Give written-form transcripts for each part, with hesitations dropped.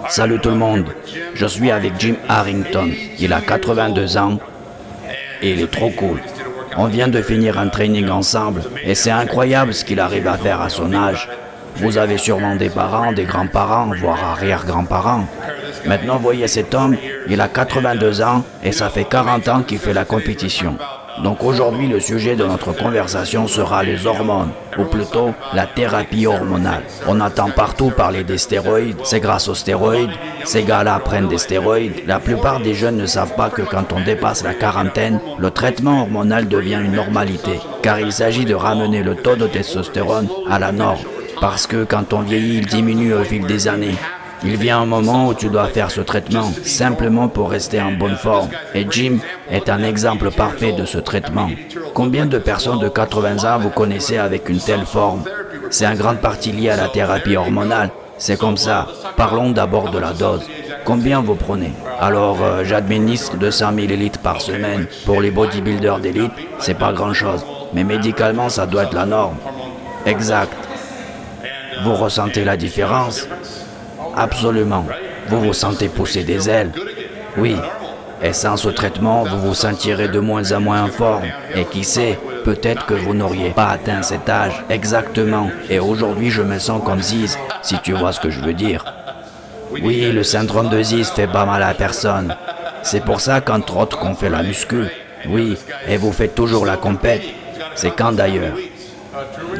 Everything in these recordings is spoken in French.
Salut tout le monde, je suis avec Jim Harrington. Il a 82 ans et il est trop cool. On vient de finir un training ensemble et c'est incroyable ce qu'il arrive à faire à son âge. Vous avez sûrement des parents, des grands-parents, voire arrière-grands-parents. Maintenant, voyez cet homme, il a 82 ans et ça fait 40 ans qu'il fait la compétition. Donc aujourd'hui, le sujet de notre conversation sera les hormones, ou plutôt la thérapie hormonale. On entend partout parler des stéroïdes, c'est grâce aux stéroïdes, ces gars-là prennent des stéroïdes. La plupart des jeunes ne savent pas que quand on dépasse la quarantaine, le traitement hormonal devient une normalité, car il s'agit de ramener le taux de testostérone à la norme. Parce que quand on vieillit, il diminue au fil des années. Il vient un moment où tu dois faire ce traitement, simplement pour rester en bonne forme. Et Jim est un exemple parfait de ce traitement. Combien de personnes de 80 ans vous connaissez avec une telle forme? C'est en grande partie lié à la thérapie hormonale. C'est comme ça. Parlons d'abord de la dose. Combien vous prenez? Alors, j'administre 200 ml par semaine. Pour les bodybuilders d'élite, c'est pas grand-chose. Mais médicalement, ça doit être la norme. Exact. Vous ressentez la différence? Absolument. Vous vous sentez pousser des ailes? Oui. Et sans ce traitement, vous vous sentirez de moins en moins en forme. Et qui sait, peut-être que vous n'auriez pas atteint cet âge. Exactement. Et aujourd'hui, je me sens comme Ziz, si tu vois ce que je veux dire. Oui, le syndrome de Ziz fait pas mal à personne. C'est pour ça qu'entre autres qu'on fait la muscu. Oui, et vous faites toujours la compète. C'est quand d'ailleurs?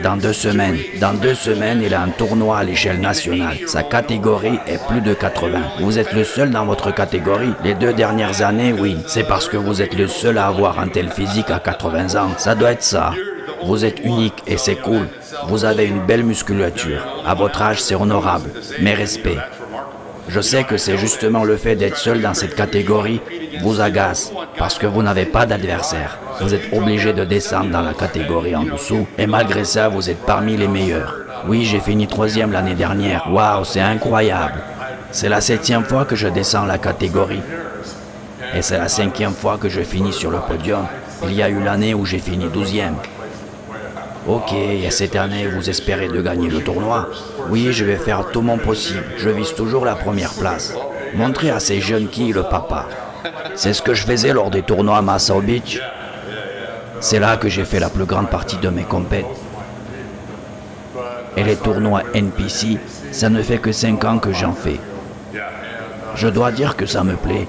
Dans 2 semaines. Dans 2 semaines, il a un tournoi à l'échelle nationale. Sa catégorie est plus de 80. Vous êtes le seul dans votre catégorie. Les 2 dernières années, oui. C'est parce que vous êtes le seul à avoir un tel physique à 80 ans. Ça doit être ça. Vous êtes unique et c'est cool. Vous avez une belle musculature. À votre âge, c'est honorable. Mes respects. Je sais que c'est justement le fait d'être seul dans cette catégorie vous agace, parce que vous n'avez pas d'adversaire. Vous êtes obligé de descendre dans la catégorie en dessous, et malgré ça, vous êtes parmi les meilleurs. Oui, j'ai fini 3e l'année dernière. Waouh, c'est incroyable. C'est la 7e fois que je descends la catégorie. Et c'est la 5e fois que je finis sur le podium. Il y a eu l'année où j'ai fini 12e. Ok, et cette année, vous espérez de gagner le tournoi? Oui, je vais faire tout mon possible. Je vise toujours la première place. Montrez à ces jeunes qui est le papa. C'est ce que je faisais lors des tournois à Muscle Beach. C'est là que j'ai fait la plus grande partie de mes compètes. Et les tournois NPC, ça ne fait que 5 ans que j'en fais. Je dois dire que ça me plaît.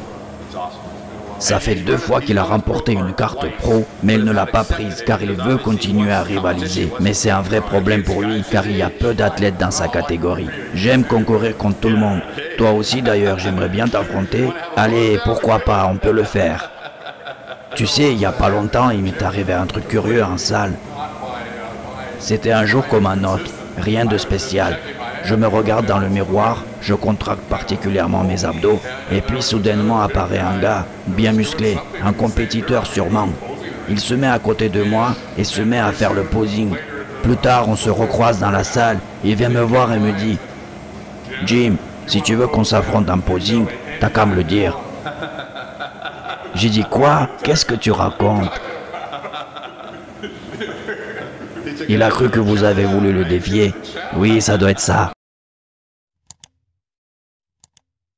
Ça fait 2 fois qu'il a remporté une carte pro, mais il ne l'a pas prise car il veut continuer à rivaliser. Mais c'est un vrai problème pour lui car il y a peu d'athlètes dans sa catégorie. J'aime concourir contre tout le monde. Toi aussi d'ailleurs, j'aimerais bien t'affronter. Allez, pourquoi pas, on peut le faire. Tu sais, il n'y a pas longtemps, il m'est arrivé un truc curieux en salle. C'était un jour comme un autre, rien de spécial. Je me regarde dans le miroir, je contracte particulièrement mes abdos, et puis soudainement apparaît un gars, bien musclé, un compétiteur sûrement. Il se met à côté de moi et se met à faire le posing. Plus tard, on se recroise dans la salle, il vient me voir et me dit « Jim, si tu veux qu'on s'affronte en posing, t'as qu'à me le dire. » J'ai dit « Quoi? Qu'est-ce que tu racontes ?» Il a cru que vous avez voulu le défier. Oui, ça doit être ça.